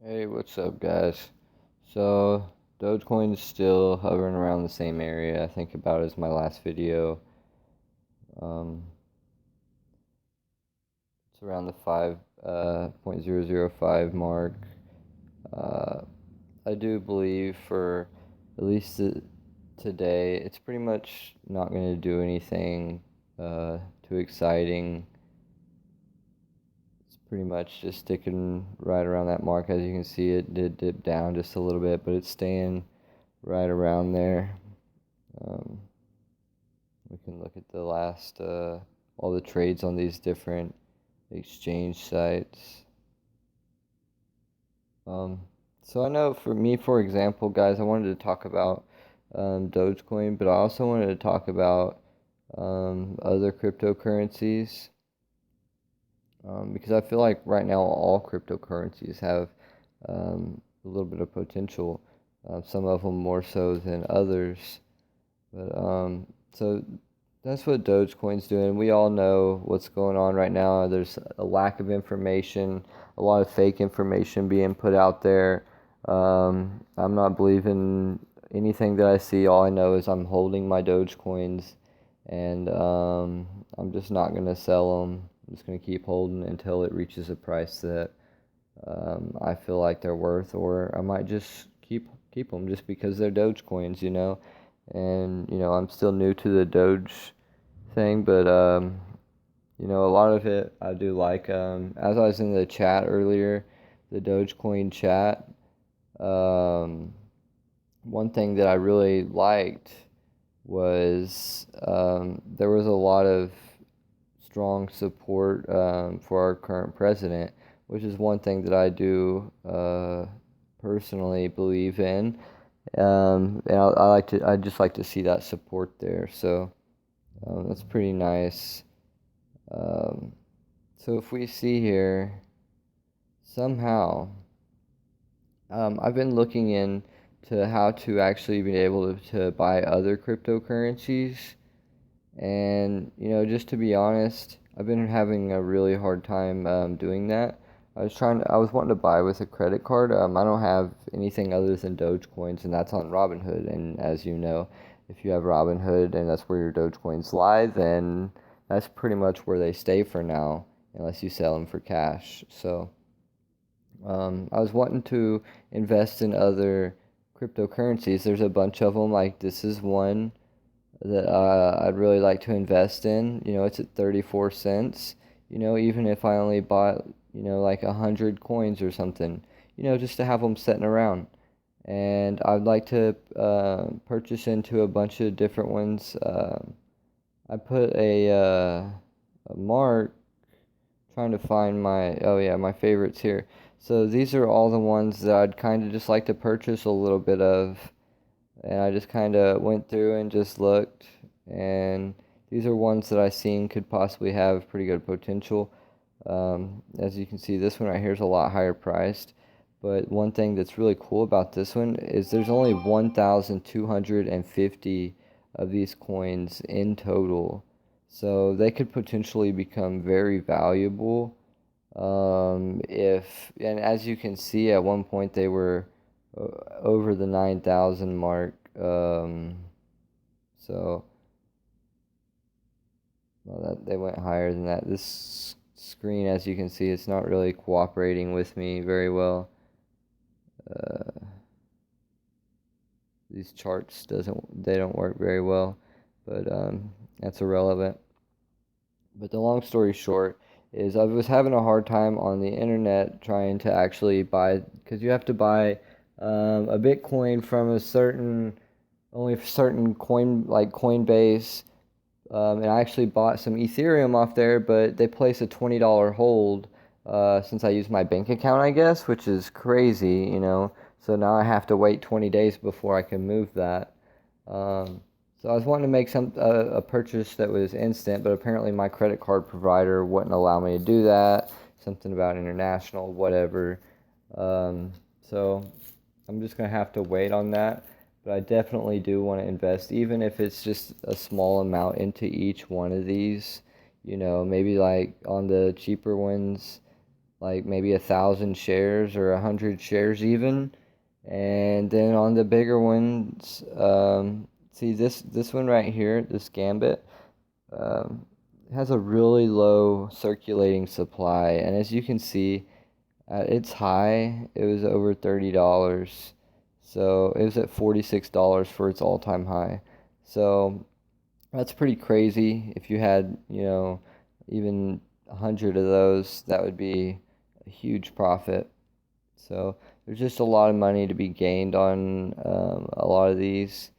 Hey, what's up, guys? So, Dogecoin is still hovering around the same area, I think about as my last video. Um, it's around the 5.005 mark. Uh, I do believe for at least today, it's pretty much not going to do anything too exciting. It's pretty much just sticking right around that mark. As you can see, it did dip down just a little bit, but it's staying right around there. Um, we can look at the last, all the trades on these different exchange sites. Um, so I know for me, for example, guys, I wanted to talk about Dogecoin, but I also wanted to talk about other cryptocurrencies because I feel like right now all cryptocurrencies have a little bit of potential. Some of them more so than others. But so that's what Dogecoin's doing. We all know what's going on right now. There's a lack of information, a lot of fake information being put out there. I'm not believing anything that I see. All I know is I'm holding my Dogecoins, and I'm just not gonna sell them. I'm just gonna keep holding until it reaches a price that I feel like they're worth, or I might just keep them just because they're Dogecoins, and I'm still new to the Doge thing, but a lot of it I do like. As I was in the chat earlier, the Dogecoin chat, um, one thing that I really liked was there was a lot of strong support for our current president, which is one thing that I do personally believe in. And I just like to see that support there. So that's pretty nice. Um, so if we see here, somehow, I've been looking into how to actually be able to buy other cryptocurrencies. And, just to be honest, I've been having a really hard time doing that. I was wanting to buy with a credit card. I don't have anything other than Dogecoins, and that's on Robinhood. And as you know, if you have Robinhood and that's where your Dogecoins lie, then that's pretty much where they stay for now, unless you sell them for cash. So, I was wanting to invest in other cryptocurrencies. There's a bunch of them, like this is one that I'd really like to invest in. It's at 34 cents. Even if I only bought, like 100 coins or something, just to have them sitting around. And I'd like to purchase into a bunch of different ones. I put a mark trying to find oh yeah, my favorites here. So these are all the ones that I'd kind of just like to purchase a little bit of, and I just kind of went through and just looked, and these are ones that I seen could possibly have pretty good potential. As you can see, this one right here is a lot higher priced, but one thing that's really cool about this one is there's only 1,250 of these coins in total, so they could potentially become very valuable. If and as you can see, at one point they were over the 9,000 mark. So well, that they went higher than that. This screen, as you can see, it's not really cooperating with me very well. Uh, these charts they don't work very well, but that's irrelevant. But the long story short is I was having a hard time on the internet trying to actually buy, because you have to buy a Bitcoin from a certain coin, like Coinbase. And I actually bought some Ethereum off there, but they place a $20 hold since I use my bank account, I guess, which is crazy. So now I have to wait 20 days before I can move that. So I was wanting to make a purchase that was instant, but apparently my credit card provider wouldn't allow me to do that. Something about international, whatever. So I'm just gonna have to wait on that. But I definitely do want to invest, even if it's just a small amount into each one of these. Maybe like on the cheaper ones, like maybe 1,000 shares or 100 shares even. And then on the bigger ones, see this one right here, this Gambit, um, has a really low circulating supply, and as you can see, at its high, it was over $30. So it was at $46 for its all-time high. So that's pretty crazy. If you had, even 100 of those, that would be a huge profit. So there's just a lot of money to be gained on a lot of these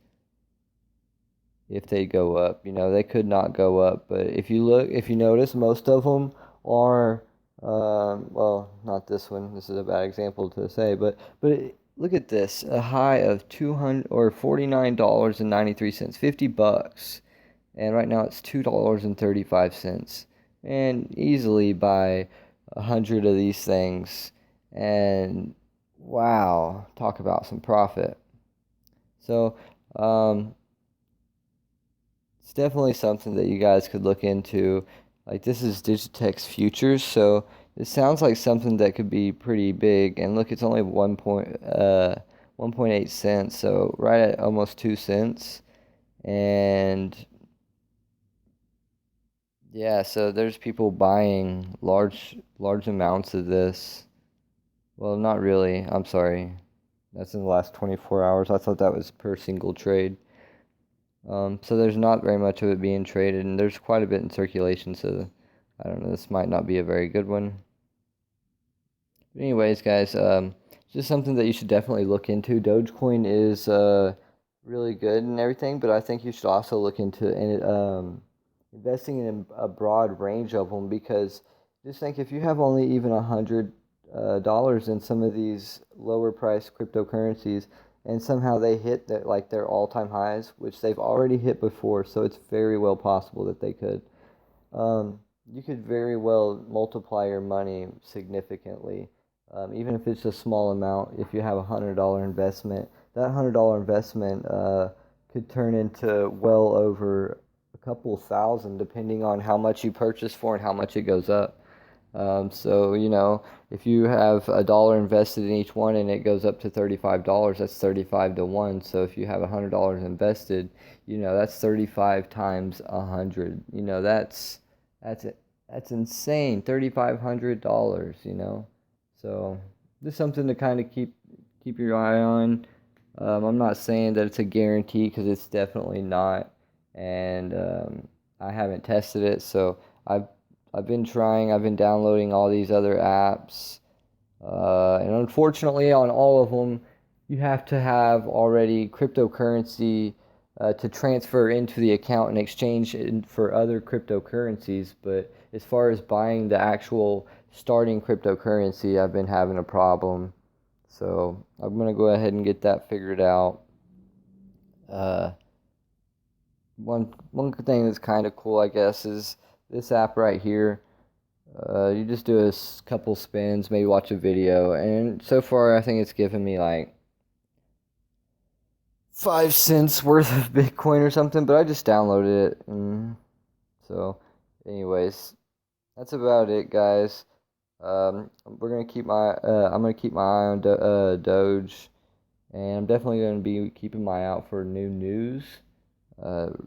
if they go up. They could not go up, but if you notice, most of them are, well, not this one. This is a bad example to say, but look at this, a high of 200 or $49.93, $50, and right now it's $2.35, and easily buy 100 of these things, and wow, talk about some profit. So, it's definitely something that you guys could look into. Like, this is Digitex futures, so it sounds like something that could be pretty big. And look, it's only 1.8 cents, so right at almost 2 cents. And yeah, so there's people buying large amounts of this. Well, not really. I'm sorry. That's in the last 24 hours. I thought that was per single trade. So there's not very much of it being traded, and there's quite a bit in circulation, so I don't know, this might not be a very good one. But anyways, guys, just something that you should definitely look into. Dogecoin is really good and everything, but I think you should also look into investing in a broad range of them, because just think, if you have only even $100 in some of these lower price cryptocurrencies, and somehow they hit their all-time highs, which they've already hit before, so it's very well possible that they could. You could very well multiply your money significantly, even if it's a small amount. If you have $100 investment, that $100 investment could turn into well over a couple thousand, depending on how much you purchase for and how much it goes up. So, if you have $1 invested in each one and it goes up to $35, that's 35 to 1. So if you have $100 invested, that's 35 times 100. That's insane. $3,500, So this is something to kind of keep your eye on. I'm not saying that it's a guarantee, because it's definitely not, and I haven't tested it, so I've been trying. I've been downloading all these other apps, and unfortunately, on all of them, you have to have already cryptocurrency to transfer into the account and exchange it for other cryptocurrencies. But as far as buying the actual starting cryptocurrency, I've been having a problem. So I'm going to go ahead and get that figured out. One thing that's kind of cool, I guess, is this app right here. You just do a couple spins, maybe watch a video, and so far I think it's given me like 5 cents worth of Bitcoin or something, but I just downloaded it. And so anyways, that's about it, guys. I'm gonna keep my eye on Doge, and I'm definitely gonna be keeping my eye out for new news.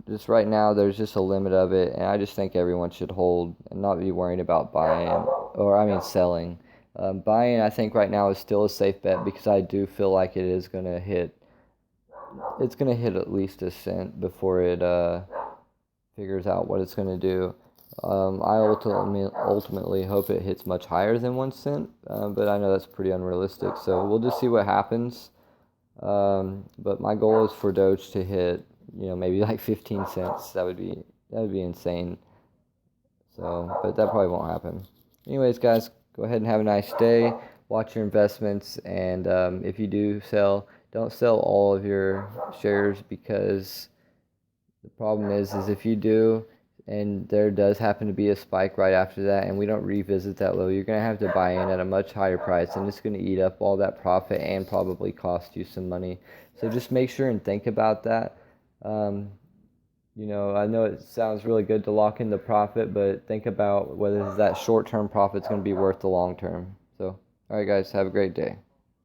Just right now, there's just a limit of it, and I just think everyone should hold and not be worrying about buying, or I mean selling. Buying, I think right now is still a safe bet, because I do feel like it is gonna hit. It's gonna hit at least a cent before it figures out what it's gonna do. I ultimately hope it hits much higher than 1 cent, but I know that's pretty unrealistic. So we'll just see what happens. But my goal is for Doge to hit, maybe like 15 cents. That would be insane. So, but that probably won't happen. Anyways, guys, go ahead and have a nice day. Watch your investments, and if you do sell, don't sell all of your shares, because the problem is if you do, and there does happen to be a spike right after that, and we don't revisit that low, you're going to have to buy in at a much higher price, and it's going to eat up all that profit and probably cost you some money. So just make sure and think about that. I know it sounds really good to lock in the profit, but think about whether that short-term profit's going to be worth the long term. So, all right, guys, have a great day.